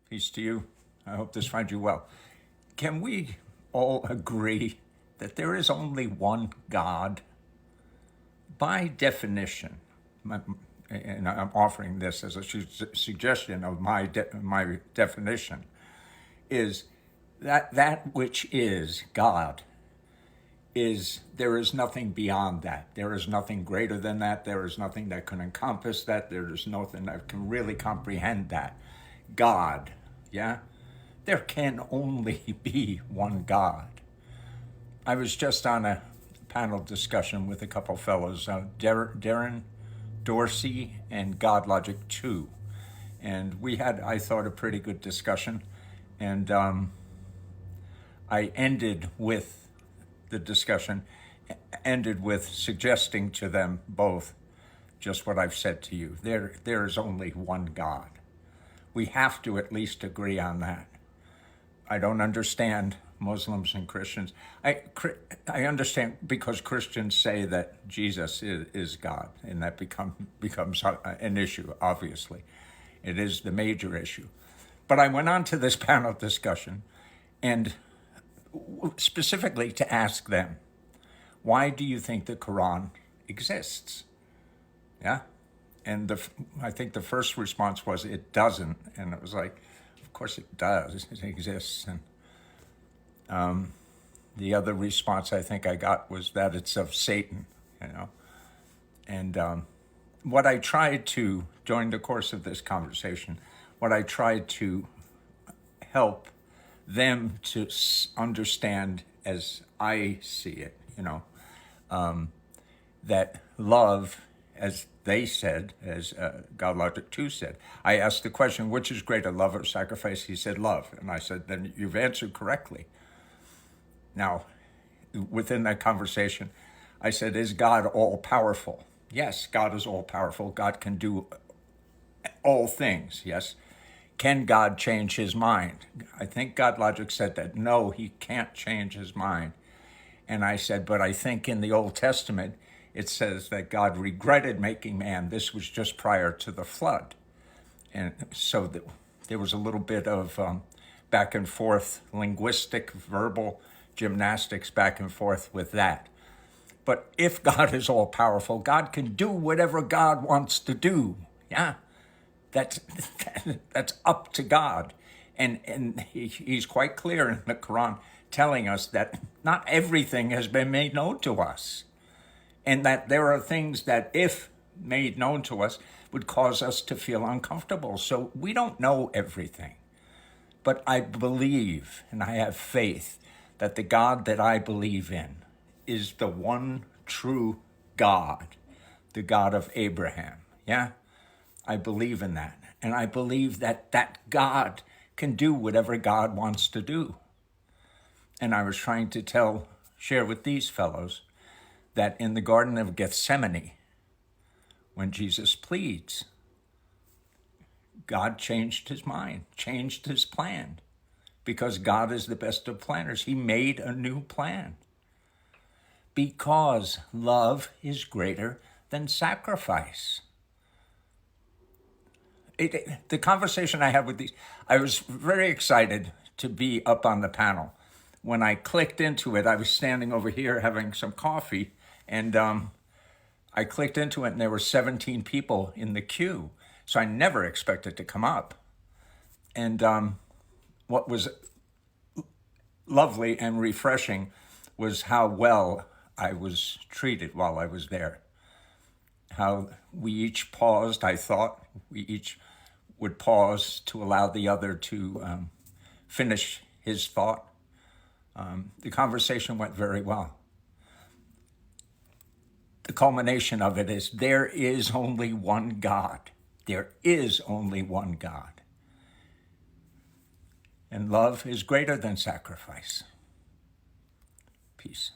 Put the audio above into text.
Peace to you. I hope this finds you well. Can we all agree that there is only one God? By definition, and I'm offering this as a suggestion of my definition, is that which is God is there is nothing beyond that. There is nothing greater than that. There is nothing that can encompass that. There is nothing that can really comprehend that. God, yeah? There can only be one God. I was just on a panel discussion with a couple fellows, Darren Dorsey and God Logic 2. And we had, I thought, a pretty good discussion. And I ended with the discussion, ended with suggesting to them both just what I've said to you. There is only one God. We have to at least agree on that. I don't understand Muslims and Christians. I understand because Christians say that Jesus is God, and that becomes an issue, obviously. It is the major issue. But I went on to this panel discussion, and specifically to ask them, why do you think the Quran exists? Yeah? And I think the first response was, it doesn't. And it was like, of course it does. It exists. And the other response I think I got was that it's of Satan, And what I tried to, during the course of this conversation, what I tried to help them to understand as I see it, that love, as they said, as God Logic 2 said, I asked the question, which is greater, love or sacrifice? He said, love. And I said, then you've answered correctly. Now, within that conversation, I said, is God all-powerful? Yes, God is all-powerful. God can do all things, yes. Can God change his mind? I think God Logic said that, no, he can't change his mind. And I said, but I think in the Old Testament, it says that God regretted making man. This was just prior to the flood. And so there was a little bit of back and forth, linguistic, verbal gymnastics back and forth with that. But if God is all powerful, God can do whatever God wants to do. Yeah. That's up to God. And he's quite clear in the Quran telling us that not everything has been made known to us. And that there are things that, if made known to us, would cause us to feel uncomfortable. So we don't know everything. But I believe, and I have faith, that the God that I believe in is the one true God, the God of Abraham. Yeah? I believe in that. And I believe that that God can do whatever God wants to do. And I was trying to share with these fellows that in the Garden of Gethsemane, when Jesus pleads, God changed his mind, changed his plan, because God is the best of planners. He made a new plan. Because love is greater than sacrifice. The conversation I had with these, I was very excited to be up on the panel. When I clicked into it, I was standing over here having some coffee, and I clicked into it, and there were 17 people in the queue. So I never expected to come up. And what was lovely and refreshing was how well I was treated while I was there. How we each paused, I thought. We each would pause to allow the other to finish his thought. The conversation went very well. The culmination of it is there is only one God. There is only one God. And love is greater than sacrifice. Peace.